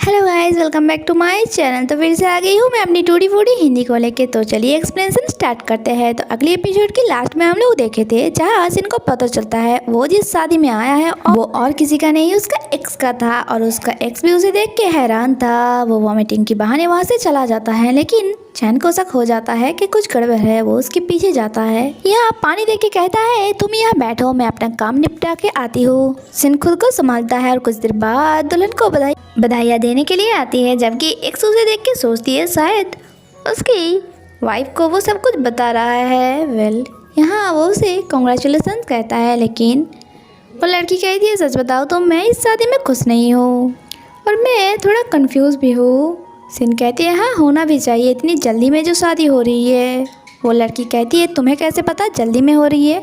Hello guys, welcome back to my channel. तो फिर से आ गई हूँ मैं अपनी टूडी फूडी हिंदी को लेके। तो चलिए एक्सप्लेनेशन स्टार्ट करते हैं। तो अगले एपिसोड के लास्ट में हम लोग देखे थे जहाँ आसिन को पता चलता है वो जिस शादी में आया है वो और किसी का नहीं उसका एक्स का था, और उसका एक्स भी उसे देख के हैरान था। वो वॉमिटिंग के बहाने वहाँ से चला जाता है, लेकिन चैन को शक हो जाता है कि कुछ गड़बड़ है। वो उसके पीछे जाता है, यहाँ पानी दे के कहता है तुम यहाँ बैठो, मैं अपना काम निपटा के आती हूँ। सिन खुद को संभालता है और कुछ देर बाद दुल्हन को बधाइयाँ देने के लिए आती है, जबकि एक्स उसे देख के सोचती है शायद उसकी वाइफ को वो सब कुछ बता रहा है। यहाँ वो उसे कॉन्ग्रेचुलेसन कहता है, लेकिन वो लड़की कहती है सच बताओ तो मैं इस शादी में खुश नहीं हूँ और मैं थोड़ा कंफ्यूज भी हूँ। सिन कहती है हाँ होना भी चाहिए, इतनी जल्दी में जो शादी हो रही है। वो लड़की कहती है तुम्हें कैसे पता जल्दी में हो रही है।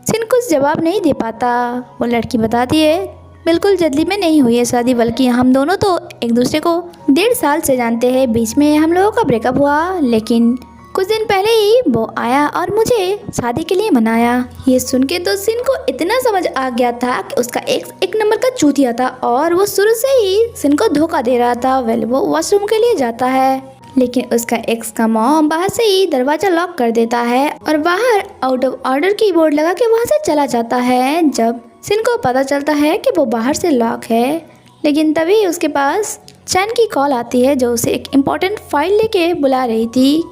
सिन कुछ जवाब नहीं दे पाता। वो लड़की बताती है बिल्कुल जल्दी में नहीं हुई है शादी, बल्कि हम दोनों तो एक दूसरे को 1.5 साल से जानते हैं। बीच में हम लोगों का ब्रेकअप हुआ, लेकिन कुछ दिन पहले ही वो आया और मुझे शादी के लिए मनाया। ये सुन के तो सिन को इतना समझ आ गया था कि उसका एक नंबर का चूतिया था और वो शुरू से ही सिन को धोखा दे रहा था। वो वॉशरूम के लिए जाता है, लेकिन उसका एक्स का मॉम बाहर से ही दरवाजा लॉक कर देता है और बाहर आउट ऑफ ऑर्डर की बोर्ड लगा के वहाँ से चला जाता है। जब सिन को पता चलता है कि वो बाहर से लॉक है, लेकिन तभी उसके पास चैन की कॉल आती है जो उसे एक इम्पोर्टेंट फाइल लेके बुला रही थी।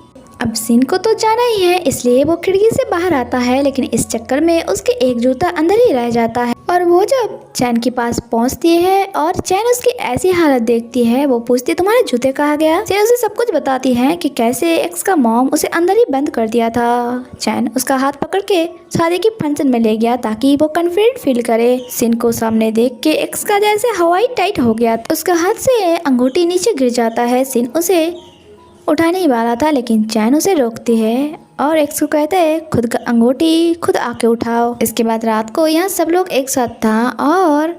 अब सिन को तो जाना ही है, इसलिए वो खिड़की से बाहर आता है, लेकिन इस चक्कर में उसके एक जूता अंदर ही रह जाता है। और वो जब चैन के पास पहुंचती है और चैन उसकी ऐसी हालत देखती है, वो पूछती है तुम्हारे जूते कहाँ गया। चैन उसे सब कुछ बताती है कि कैसे एक्स का मॉम उसे अंदर ही बंद कर दिया था। चैन उसका हाथ पकड़ के शादी की फंक्शन में ले गया ताकि वो कॉन्फिडेंट फील करे। सिन को सामने देख के एक्स का जैसे हवाई टाइट हो गया, उसका हाथ से अंगूठी नीचे गिर जाता है। सिन उसे उठाने ही वाला था, लेकिन चैन उसे रोकती है और एक्स को कहते हैं खुद का अंगूठी खुद आके उठाओ। इसके बाद रात को यहाँ सब लोग एक साथ था और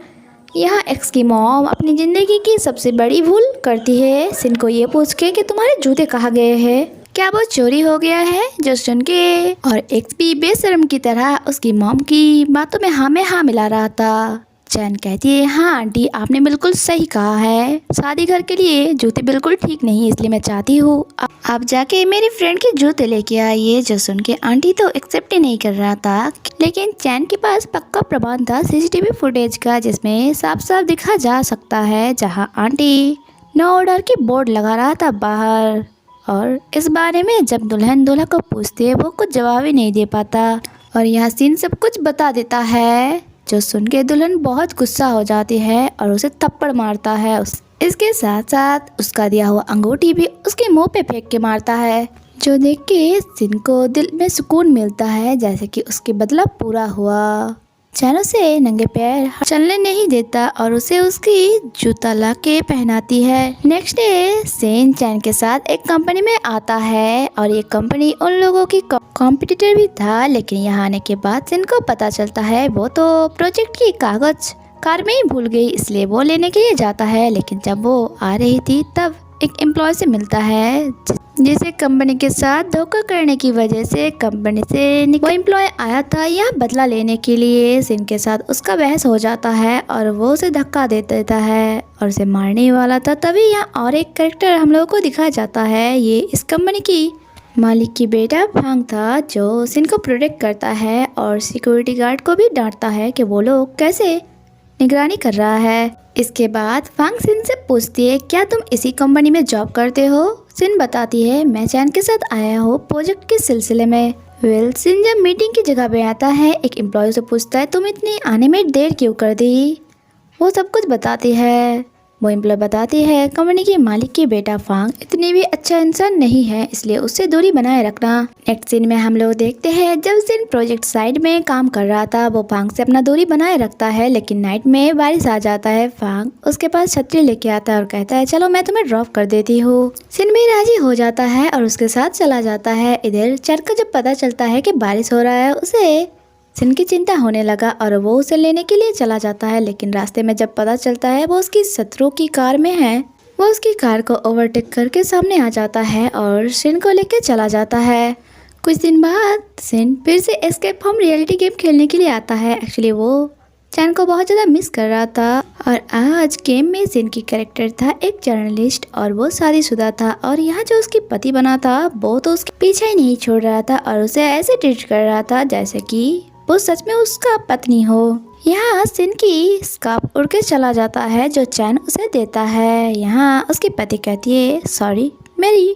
यहाँ एक्स की मॉम अपनी ज़िंदगी की सबसे बड़ी भूल करती है, सिन को ये पूछ के कि तुम्हारे जूते कहाँ गए हैं, क्या वो चोरी हो गया है। जो सुन के और एक्स भी बेशर्म की तरह उसकी मॉम की बातों में हाँ मिला रहा था। चैन कहती है हाँ आंटी आपने बिल्कुल सही कहा है, शादी घर के लिए जूते बिल्कुल ठीक नहीं है, इसलिए मैं चाहती हूँ आप जाके मेरे फ्रेंड के जूते लेके आइए। जो सुन के आंटी तो एक्सेप्ट ही नहीं कर रहा था, लेकिन चैन के पास पक्का प्रमाण था सीसीटीवी फुटेज का, जिसमें साफ साफ दिखा जा सकता है जहाँ आंटी नो ऑर्डर की बोर्ड लगा रहा था बाहर। और इस बारे में जब दुल्हन दूल्हा को पूछती है वो कुछ जवाब ही नहीं दे पाता और यहाँ सीन सब कुछ बता देता है। जो सुन के दुल्हन बहुत गुस्सा हो जाती है और उसे थप्पड़ मारता है। इसके साथ साथ उसका दिया हुआ अंगूठी भी उसके मुंह पे फेंक के मारता है, जो देख के सिन को दिल में सुकून मिलता है, जैसे कि उसके बदला पूरा हुआ। चैन उसे नंगे पैर चलने नहीं देता और उसे उसकी जूता ला के पहनाती है। नेक्स्ट डे सेन चैन के साथ एक कंपनी में आता है और ये कंपनी उन लोगों की कॉम्पिटिटर भी था, लेकिन यहाँ आने के बाद सिन को पता चलता है वो तो प्रोजेक्ट की कागज कार में ही भूल गई, इसलिए वो लेने के लिए जाता है। लेकिन जब वो आ रही थी तब एक एम्प्लॉय से मिलता है जिसे कंपनी के साथ धोखा करने की वजह से कंपनी से वो एम्प्लॉय आया था यहाँ बदला लेने के लिए। सिन के साथ उसका बहस हो जाता है और वो उसे धक्का दे देता है और उसे मारने वाला था। तभी यहाँ और एक कैरेक्टर हम लोगों को दिखाया जाता है, ये इस कंपनी की मालिक की बेटा फांग था, जो सिन को प्रोटेक्ट करता है और सिक्योरिटी गार्ड को भी डांटता है कि वो लोग कैसे निगरानी कर रहा है। इसके बाद फांग सिन से पूछती है क्या तुम इसी कंपनी में जॉब करते हो। सिन बताती है मैं चैन के साथ आया हूँ प्रोजेक्ट के सिलसिले में। सिन जब मीटिंग की जगह पे आता है एक एम्प्लॉय से पूछता है तुम इतनी आने में देर क्यों कर दी। वो सब कुछ बताती है। वो एम्प्लॉय बताती है कंपनी के मालिक की बेटा फांग इतनी भी अच्छा इंसान नहीं है, इसलिए उससे दूरी बनाए रखना। नेक्स्ट सीन में हम लोग देखते हैं जब सिन प्रोजेक्ट साइड में काम कर रहा था वो फांग से अपना दूरी बनाए रखता है, लेकिन नाइट में बारिश आ जाता है। फांग उसके पास छतरी लेके आता है और कहता है चलो मैं तुम्हें ड्रॉप कर देती हूँ। सिन भी राजी हो जाता है और उसके साथ चला जाता है। इधर चैन को जब पता चलता है कि बारिश हो रहा है उसे सिन की चिंता होने लगा और वो उसे लेने के लिए चला जाता है, लेकिन रास्ते में जब पता चलता है वो उसकी शत्रु की कार में है, वो उसकी कार को ओवरटेक करके सामने आ जाता है और सिन को लेके चला जाता है। कुछ दिन बाद सिन फिर से एस्केप फ्रॉम रियलिटी गेम खेलने के लिए आता है। एक्चुअली वो चैन को बहुत ज़्यादा मिस कर रहा था। और आज गेम में जिन की कैरेक्टर था एक जर्नलिस्ट और वो शादीशुदा था और यहाँ जो उसकी पति बना था वो तो उसके पीछे ही नहीं छोड़ रहा था और उसे ऐसे ट्रीट कर रहा था जैसे कि वो सच में उसका पत्नी हो। यहाँ सिन की स्कार्फ उड़ के चला जाता है जो चैन उसे देता है। यहाँ उसकी पति कहती है सॉरी, मेरी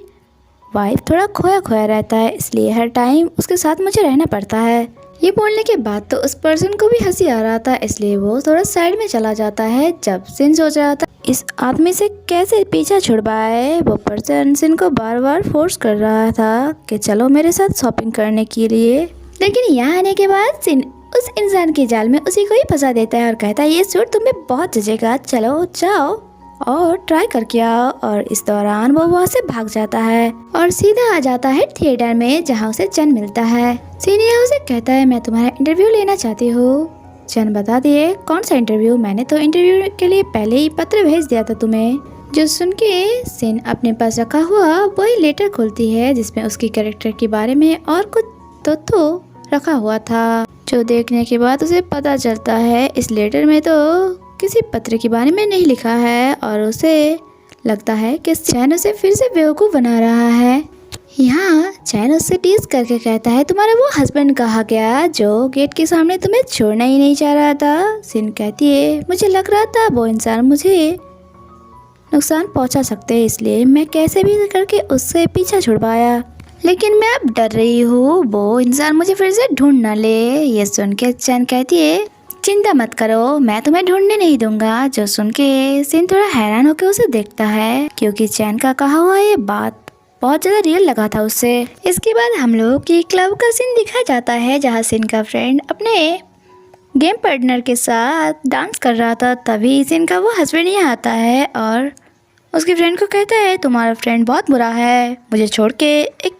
वाइफ थोड़ा खोया खोया रहता है इसलिए हर टाइम उसके साथ मुझे रहना पड़ता है। ये बोलने के बाद तो उस पर्सन को भी हंसी आ रहा था इसलिए वो थोड़ा साइड में चला जाता है। जब सिन सोच रहा था इस आदमी से कैसे पीछा छुड़वाए, वो पर्सन सिन को बार बार फोर्स कर रहा था कि चलो मेरे साथ शॉपिंग करने के लिए। लेकिन यहाँ आने के बाद सिन उस इंसान के जाल में उसी को ही फंसा देता है और कहता है ये सूट तुम्हें बहुत जचेगा, चलो जाओ और ट्राई करके आओ। और इस दौरान वो वहाँ से भाग जाता है और सीधा आ जाता है थिएटर में जहाँ उसे चैन मिलता है। सीनियर उसे कहता है मैं तुम्हारा इंटरव्यू लेना चाहती हूँ। चैन बता दिए कौन सा इंटरव्यू, मैंने तो इंटरव्यू के लिए पहले ही पत्र भेज दिया था तुम्हें। जो सुन के सिन अपने पास रखा हुआ वही लेटर खोलती है जिसमें उसकी कैरेक्टर के बारे में और कुछ तथ्य रखा हुआ था, जो देखने के बाद उसे पता चलता है इस लेटर में तो किसी पत्र के बारे में नहीं लिखा है और उसे लगता है कि चैन उसे फिर से बेवकूफ़ बना रहा है। यहाँ चैन उससे टीज करके कहता है तुम्हारा वो हस्बैंड कहाँ गया जो गेट के सामने तुम्हें छोड़ना ही नहीं चाह रहा था। सिन कहती है मुझे लग रहा था वो इंसान मुझे नुकसान पहुँचा सकते हैं इसलिए मैं कैसे भी करके उससे पीछा छुड़वाया, लेकिन मैं अब डर रही हूँ वो इंसान मुझे फिर से ढूंढ ना ले। ये सुन के चैन कहती है चिंता मत करो मैं तुम्हें ढूंढने नहीं दूंगा। जो सुन के सिन थोड़ा हैरान होकर उसे देखता है क्योंकि चैन का कहा हुआ ये बात बहुत ज़्यादा रियल लगा था उससे। इसके बाद हम लोग की क्लब का सीन दिखाया जाता है जहाँ सिन का फ्रेंड अपने गेम पार्टनर के साथ डांस कर रहा था। तभी सिन का वो हस्बैंड यहाँ आता है और उसके फ्रेंड को कहता है तुम्हारा फ्रेंड बहुत बुरा है, मुझे छोड़ के एक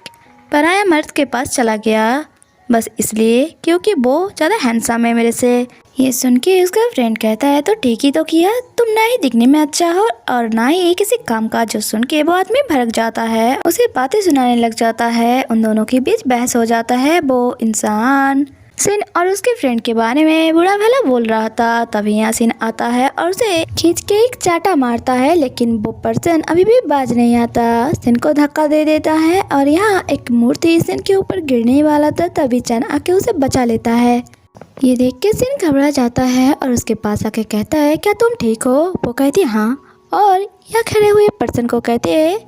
पराया मर्द के पास चला गया बस इसलिए क्योंकि वो ज़्यादा हैंडसम है मेरे से। ये सुन के उसका फ्रेंड कहता है तो ठीक ही तो किया, तुम ना ही दिखने में अच्छा हो और ना ही किसी काम का। जो सुन के वो आदमी भड़क जाता है, उसे बातें सुनाने लग जाता है। उन दोनों के बीच बहस हो जाता है। वो इंसान सिन और उसके फ्रेंड के बारे में बुरा भला बोल रहा था। तभी यहाँ सिन आता है और उसे खींच के एक चाटा मारता है, लेकिन वो पर्सन अभी भी बाज नहीं आता। सिन को धक्का दे देता है और यहाँ एक मूर्ति सिन के ऊपर गिरने वाला था। तभी चैन आके उसे बचा लेता है। ये देख के सिन घबरा जाता है और उसके पास आके कहता है क्या तुम ठीक हो? वो कहती है हाँ, और यहाँ खड़े हुए पर्सन को कहते हैं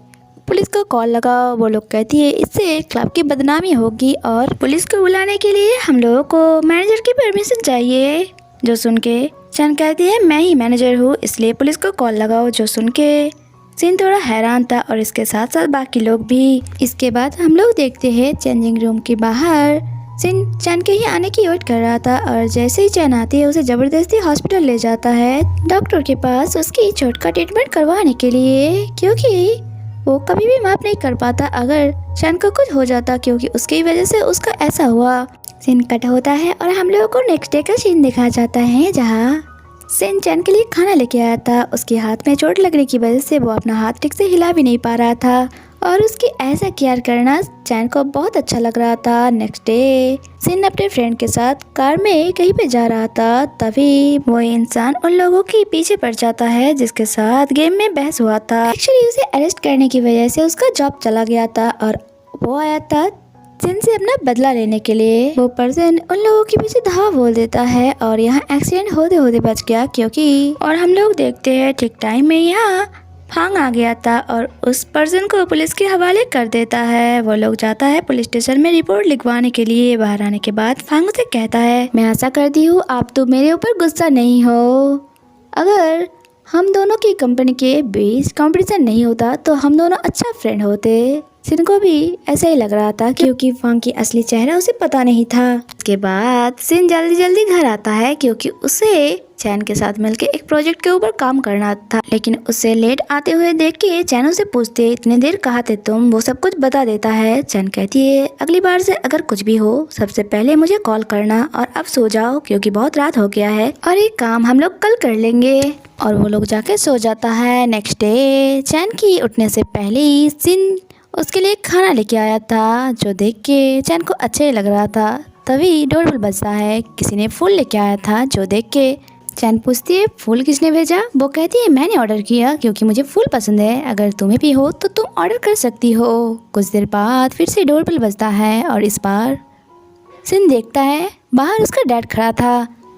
पुलिस को कॉल लगाओ। वो लोग कहती है इससे क्लब की बदनामी होगी और पुलिस को बुलाने के लिए हम लोगों को मैनेजर की परमिशन चाहिए। जो सुन के चैन कहती है मैं ही मैनेजर हूँ इसलिए पुलिस को कॉल लगाओ। जो सुन के सिन थोड़ा हैरान था और इसके साथ साथ बाकी लोग भी। इसके बाद हम लोग देखते हैं चेंजिंग रूम के बाहर सिन चैन के ही आने की वेट कर रहा था और जैसे ही चैन आती है उसे जबरदस्ती हॉस्पिटल ले जाता है डॉक्टर के पास उसकी चोट का ट्रीटमेंट करवाने के लिए, क्योंकि वो कभी भी माफ नहीं कर पाता अगर चैन को कुछ हो जाता, क्योंकि उसकी वजह से उसका ऐसा हुआ। सीन कट होता है और हम लोगों को नेक्स्ट डे का सीन दिखाया जाता है जहाँ सिन चैन के लिए खाना लेके आया था। उसके हाथ में चोट लगने की वजह से वो अपना हाथ ठीक से हिला भी नहीं पा रहा था और उसकी ऐसा केयर करना चैन को बहुत अच्छा लग रहा था। नेक्स्ट डे सिन अपने फ्रेंड के साथ कार में कहीं पे जा रहा था, तभी वो इंसान उन लोगों के पीछे पड़ जाता है जिसके साथ गेम में बहस हुआ था। एक्चुअली उसे अरेस्ट करने की वजह से उसका जॉब चला गया था और वो आया था सिन से अपना बदला लेने के लिए। वो पर्सन उन लोगों के पीछे धावा बोल देता है और यहाँ एक्सीडेंट होते होते बच गया, क्योंकि और हम लोग देखते हैं ठीक टाइम में यहाँ फांग आ गया था और उस पर्सन को पुलिस के हवाले कर देता है। वो लोग जाता है पुलिस स्टेशन में रिपोर्ट लिखवाने के लिए। बाहर आने के बाद फांग उसे कहता है मैं आशा करती हूँ आप तो मेरे ऊपर गुस्सा नहीं हो। अगर हम दोनों की कंपनी के बीच कंपटीशन नहीं होता तो हम दोनों अच्छा फ्रेंड होते। सिन को भी ऐसा ही लग रहा था क्योंकि फांग की असली चेहरा उसे पता नहीं था। इसके बाद सिन जल्दी जल्दी घर आता है क्योंकि उसे चैन के साथ मिलकर एक प्रोजेक्ट के ऊपर काम करना था, लेकिन उसे लेट आते हुए देख के चैन उसे पूछती है इतने देर कहाँ थे तुम? वो सब कुछ बता देता है। चैन कहती है अगली बार से अगर कुछ भी हो सबसे पहले मुझे कॉल करना और अब सो जाओ क्योंकि बहुत रात हो गया है और ये काम हम लोग कल कर लेंगे। और वो लोग जाके सो जाता है। नेक्स्ट डे चैन की उठने से पहले ही सिन उसके लिए खाना लेके आया था जो देख के चैन को अच्छा ही लग रहा था। तभी डोरबेल बजता है। किसी ने फूल लेके आया था जो देख के चैन पूछती है फूल किसने भेजा। वो कहती है मैंने ऑर्डर किया क्योंकि मुझे फूल पसंद है, अगर तुम्हें भी हो तो तुम ऑर्डर कर सकती हो। कुछ देर बाद फिर से डोरबेल बजता है और इस बार सिन देखता है बाहर उसका डैड खड़ा था।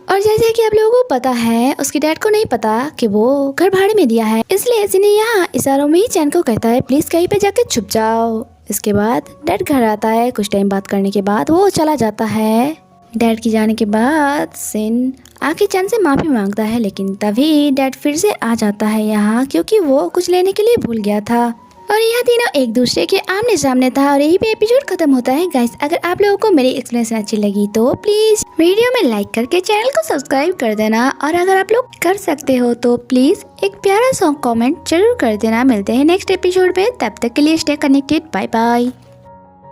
और जैसे कि आप लोगों को पता है उसके डैड को नहीं पता कि वो घर भाड़े में दिया है, इसलिए सिन यहाँ इशारों में ही चैन को कहता है प्लीज कहीं पे जाके छुप जाओ। इसके बाद डैड घर आता है। कुछ टाइम बात करने के बाद वो चला जाता है। डैड की जाने के बाद सिन आके चैन से माफ़ी मांगता है, लेकिन तभी डैड फिर से आ जाता है यहाँ क्योंकि वो कुछ लेने के लिए भूल गया था। और यह तीनों एक दूसरे के आमने सामने था और यही पे एपिसोड खत्म होता है। गाइस अगर आप लोगों को मेरी एक्सप्लेनेशन अच्छी लगी तो प्लीज़ वीडियो में लाइक करके चैनल को सब्सक्राइब कर देना, और अगर आप लोग कर सकते हो तो प्लीज़ एक प्यारा सा कमेंट जरूर कर देना। मिलते हैं नेक्स्ट एपिसोड पे, तब तक के लिए स्टे कनेक्टेड, बाय बाय।